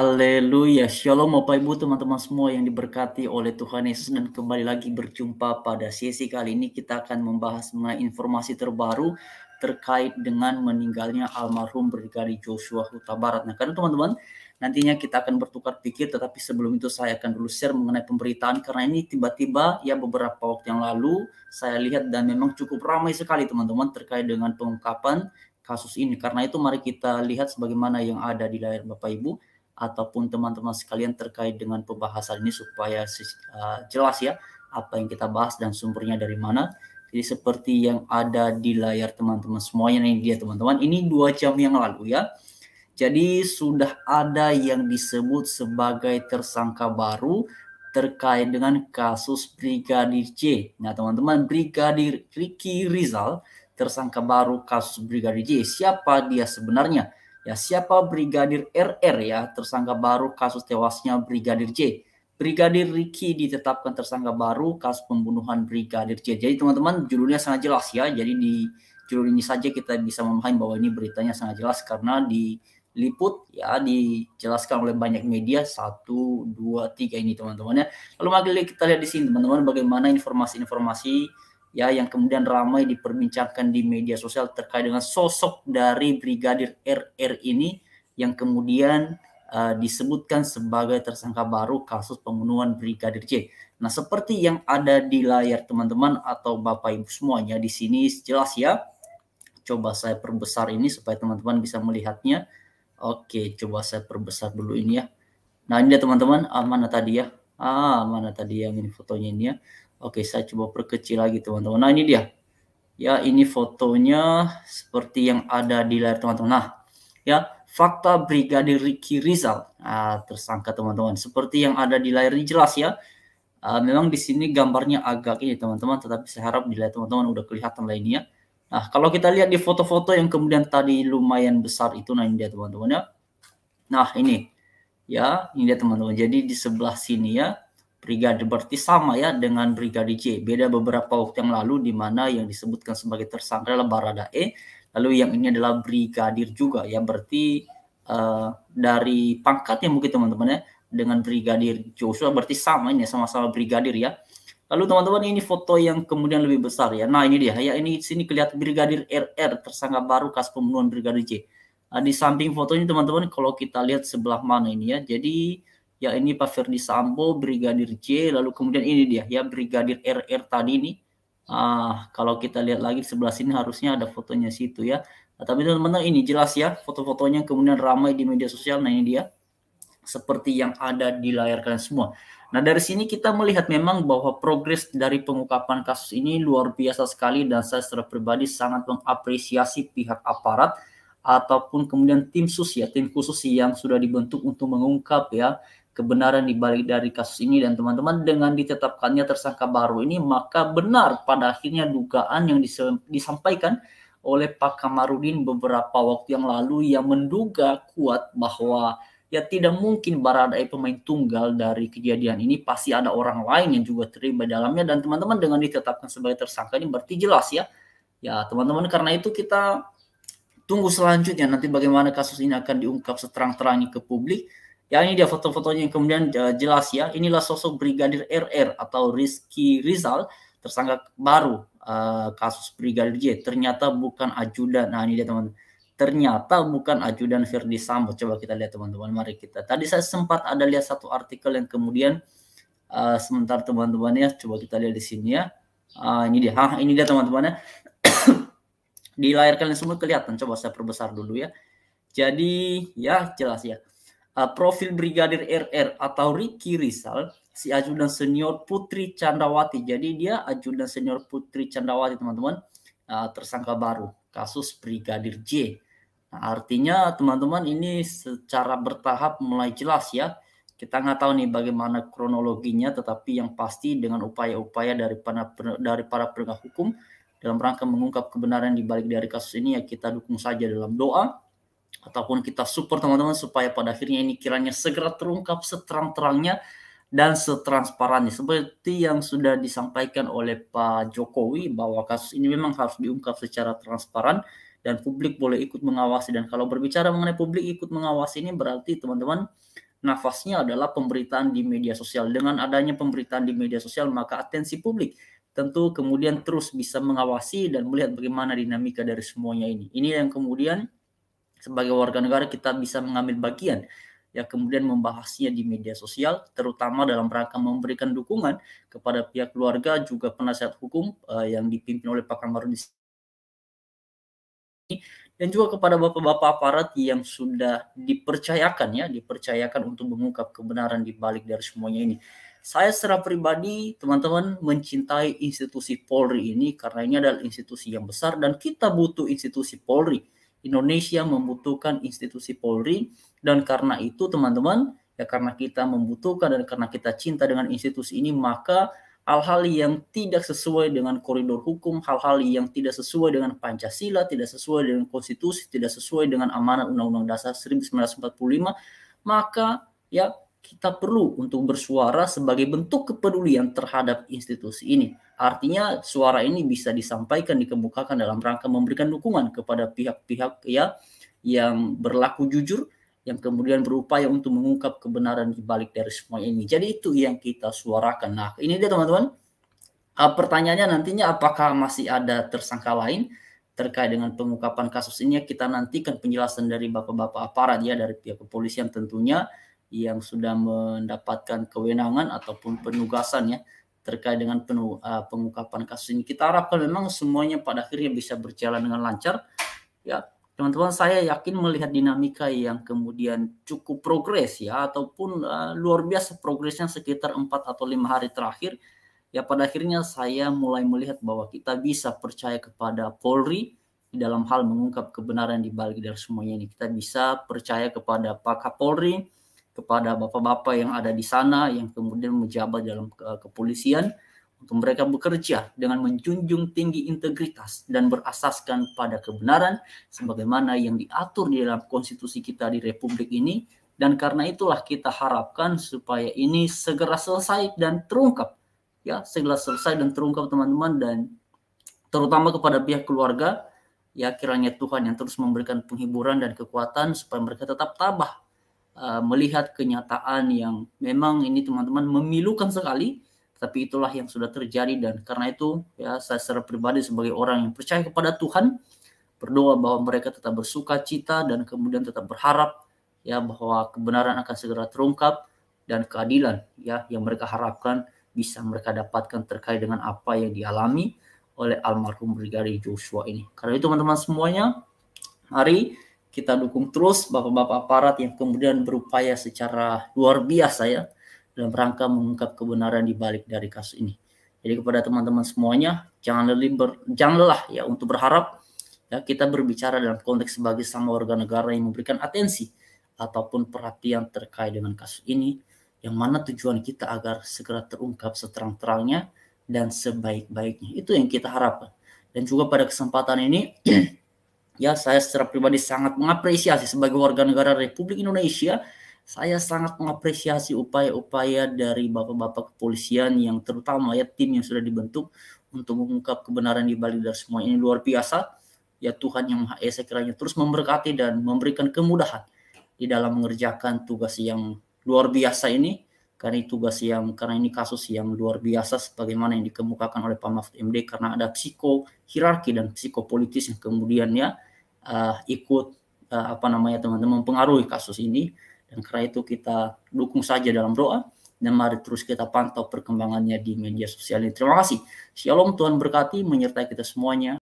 Haleluya, Shalom Bapak Ibu teman-teman semua yang diberkati oleh Tuhan Yesus, dan kembali lagi berjumpa pada sesi kali ini kita akan membahas mengenai informasi terbaru terkait dengan meninggalnya almarhum Brigadir Joshua Huta Barat. Nah, karena teman-teman nantinya kita akan bertukar pikir, tetapi sebelum itu saya akan dulu share mengenai pemberitaan, karena ini tiba-tiba ya beberapa waktu yang lalu saya lihat dan memang cukup ramai sekali teman-teman terkait dengan pengungkapan kasus ini. Karena itu mari kita lihat sebagaimana yang ada di layar Bapak Ibu ataupun teman-teman sekalian terkait dengan pembahasan ini supaya jelas ya apa yang kita bahas dan sumbernya dari mana. Jadi seperti yang ada di layar teman-teman semuanya, ini dia teman-teman, ini 2 jam yang lalu ya. Jadi sudah ada yang disebut sebagai tersangka baru terkait dengan kasus Brigadir J. Nah teman-teman, Brigadir Ricky Rizal tersangka baru kasus Brigadir J. Siapa dia sebenarnya? Ya, siapa Brigadir RR ya, tersangka baru kasus tewasnya Brigadir J. Brigadir Ricky ditetapkan tersangka baru kasus pembunuhan Brigadir J. Jadi teman-teman, judulnya sangat jelas ya. Jadi di judul ini saja kita bisa memahami bahwa ini beritanya sangat jelas karena diliput ya, dijelaskan oleh banyak media 1, 2, 3 ini teman-teman ya. Lalu mari kita lihat di sini teman-teman bagaimana informasi-informasi ya yang kemudian ramai diperbincangkan di media sosial terkait dengan sosok dari Brigadir RR ini yang kemudian disebutkan sebagai tersangka baru kasus pembunuhan Brigadir J. Nah, seperti yang ada di layar teman-teman atau Bapak Ibu semuanya di sini jelas ya. Coba saya perbesar ini supaya teman-teman bisa melihatnya. Oke, coba saya perbesar dulu ini ya. Nah, ini dia teman-teman, mana tadi ya? Mana tadi yang ini fotonya ini ya. Oke, saya coba perkecil lagi teman-teman. Nah, ini dia. Ya, ini fotonya seperti yang ada di layar teman-teman. Nah, ya, fakta Brigadir Ricky Rizal tersangka teman-teman. Seperti yang ada di layar ini jelas ya. Memang di sini gambarnya agak ini teman-teman, tetapi saya harap di layar teman-teman udah kelihatan lah ini ya. Nah, kalau kita lihat di foto-foto yang kemudian tadi lumayan besar itu, nah ini dia teman-teman ya. Nah, ini. Ya, ini dia teman-teman. Jadi di sebelah sini ya, Brigadir berarti sama ya dengan Brigadir J. Beda beberapa waktu yang lalu di mana yang disebutkan sebagai tersangka adalah Baradae, lalu yang ini adalah Brigadir juga ya. Berarti dari pangkatnya mungkin teman-teman ya dengan Brigadir Joshua berarti sama, ini sama-sama Brigadir ya. Lalu teman-teman ini foto yang kemudian lebih besar ya. Nah, ini dia ya, ini sini kelihatan Brigadir RR tersangka baru kasus pembunuhan Brigadir J. Di samping fotonya teman-teman kalau kita lihat sebelah mana ini ya. Jadi ya ini Pak Ferdi Sambo, Brigadir J, lalu kemudian ini dia ya Brigadir RR tadi ini. Kalau kita lihat lagi sebelah sini harusnya ada fotonya situ ya. Tapi teman-teman ini jelas ya foto-fotonya kemudian ramai di media sosial. Nah, ini dia seperti yang ada di layar kalian semua. Nah, dari sini kita melihat memang bahwa progres dari pengungkapan kasus ini luar biasa sekali, dan saya secara pribadi sangat mengapresiasi pihak aparat ataupun kemudian tim khusus yang sudah dibentuk untuk mengungkap ya kebenaran di balik dari kasus ini. Dan teman-teman, dengan ditetapkannya tersangka baru ini, maka benar pada akhirnya dugaan yang disampaikan oleh Pak Kamarudin beberapa waktu yang lalu yang menduga kuat bahwa ya tidak mungkin Baradae pemain tunggal dari kejadian ini, pasti ada orang lain yang juga terlibat dalamnya. Dan teman-teman, dengan ditetapkan sebagai tersangka ini berarti jelas ya. Ya teman-teman, karena itu kita tunggu selanjutnya nanti bagaimana kasus ini akan diungkap seterang-terangnya ke publik. Ya, ini dia foto-fotonya yang kemudian jelas ya. Inilah sosok Brigadir RR atau Rizky Rizal, tersangka baru kasus Brigadir J. Ternyata bukan ajudan. Nah, ini dia teman-teman. Ternyata bukan ajudan Ferdi Sambo. Coba kita lihat teman-teman. Mari kita. Tadi saya sempat ada lihat satu artikel yang kemudian sebentar teman-teman ya. Coba kita lihat di sini ya. Ini dia. Ini dia teman-teman ya. Di layar kalian semua kelihatan. Coba saya perbesar dulu ya. Jadi ya jelas ya. Profil Brigadir RR atau Ricky Rizal, si ajudan senior Putri Candrawati. Jadi dia ajudan senior Putri Candrawati teman-teman, tersangka baru kasus Brigadir J. Nah, artinya teman-teman ini secara bertahap mulai jelas ya. Kita nggak tahu nih bagaimana kronologinya, tetapi yang pasti dengan upaya-upaya dari para penegak hukum dalam rangka mengungkap kebenaran di balik dari kasus ini, ya kita dukung saja dalam doa ataupun kita support teman-teman supaya pada akhirnya ini kiranya segera terungkap seterang-terangnya dan setransparannya, seperti yang sudah disampaikan oleh Pak Jokowi bahwa kasus ini memang harus diungkap secara transparan dan publik boleh ikut mengawasi. Dan kalau berbicara mengenai publik ikut mengawasi ini berarti teman-teman nafasnya adalah pemberitaan di media sosial. Dengan adanya pemberitaan di media sosial, maka atensi publik tentu kemudian terus bisa mengawasi dan melihat bagaimana dinamika dari semuanya ini. Ini yang kemudian sebagai warga negara kita bisa mengambil bagian, ya kemudian membahasnya di media sosial, terutama dalam rangka memberikan dukungan kepada pihak keluarga, juga penasihat hukum yang dipimpin oleh Pak Kamarudin, dan juga kepada bapak-bapak aparat yang sudah dipercayakan untuk mengungkap kebenaran di balik dari semuanya ini. Saya secara pribadi, teman-teman, mencintai institusi Polri ini karena ini adalah institusi yang besar dan kita butuh institusi Polri. Indonesia membutuhkan institusi Polri, dan karena itu teman-teman, ya karena kita membutuhkan dan karena kita cinta dengan institusi ini, maka hal-hal yang tidak sesuai dengan koridor hukum, hal-hal yang tidak sesuai dengan Pancasila, tidak sesuai dengan konstitusi, tidak sesuai dengan amanat Undang-Undang Dasar 1945, maka ya kita perlu untuk bersuara sebagai bentuk kepedulian terhadap institusi ini. Artinya suara ini bisa disampaikan, dikemukakan dalam rangka memberikan dukungan kepada pihak-pihak ya yang berlaku jujur, yang kemudian berupaya untuk mengungkap kebenaran di balik dari semua ini. Jadi itu yang kita suarakan. Nah, ini dia teman-teman. Pertanyaannya nantinya apakah masih ada tersangka lain terkait dengan pengungkapan kasus ini? Kita nantikan penjelasan dari bapak-bapak aparat ya, dari pihak kepolisian tentunya, yang sudah mendapatkan kewenangan ataupun penugasan ya terkait dengan pengungkapan kasus ini. Kita harapkan memang semuanya pada akhirnya bisa berjalan dengan lancar ya. Teman-teman, saya yakin melihat dinamika yang kemudian cukup progres ya, ataupun luar biasa progresnya sekitar 4 atau 5 hari terakhir ya, pada akhirnya saya mulai melihat bahwa kita bisa percaya kepada Polri dalam hal mengungkap kebenaran di balik dari semuanya ini. Kita bisa percaya kepada Pak Kapolri, kepada bapak-bapak yang ada di sana yang kemudian menjabat dalam kepolisian, untuk mereka bekerja dengan menjunjung tinggi integritas dan berasaskan pada kebenaran sebagaimana yang diatur di dalam konstitusi kita di Republik ini. Dan karena itulah kita harapkan supaya ini segera selesai dan terungkap ya, segera selesai dan terungkap teman-teman, dan terutama kepada pihak keluarga ya, kiranya Tuhan yang terus memberikan penghiburan dan kekuatan supaya mereka tetap tabah melihat kenyataan yang memang ini teman-teman memilukan sekali, tapi itulah yang sudah terjadi. Dan karena itu ya, saya secara pribadi sebagai orang yang percaya kepada Tuhan, berdoa bahwa mereka tetap bersuka cita dan kemudian tetap berharap ya bahwa kebenaran akan segera terungkap dan keadilan ya yang mereka harapkan bisa mereka dapatkan terkait dengan apa yang dialami oleh almarhum Brigadir Joshua ini. Karena itu teman-teman semuanya, mari kita dukung terus bapak-bapak aparat yang kemudian berupaya secara luar biasa ya dalam rangka mengungkap kebenaran di balik dari kasus ini. Jadi kepada teman-teman semuanya, jangan lelah ya untuk berharap ya, kita berbicara dalam konteks sebagai sama warga negara yang memberikan atensi ataupun perhatian terkait dengan kasus ini, yang mana tujuan kita agar segera terungkap seterang-terangnya dan sebaik-baiknya. Itu yang kita harapkan. Dan juga pada kesempatan ini ya, saya secara pribadi sangat mengapresiasi sebagai warga negara Republik Indonesia. Saya sangat mengapresiasi upaya-upaya dari bapak-bapak kepolisian yang terutama ya tim yang sudah dibentuk untuk mengungkap kebenaran di balik dari semua ini. Luar biasa. Ya Tuhan yang Maha Esa kiranya terus memberkati dan memberikan kemudahan di dalam mengerjakan tugas yang luar biasa ini. Karena ini kasus yang luar biasa sebagaimana yang dikemukakan oleh Pak Mahfud MD, karena ada psikohierarki dan psikopolitis yang kemudian ya ikut teman-teman mempengaruhi kasus ini. Dan karena itu kita dukung saja dalam doa dan mari terus kita pantau perkembangannya di media sosial ini. Terima kasih. Shalom, Tuhan berkati menyertai kita semuanya.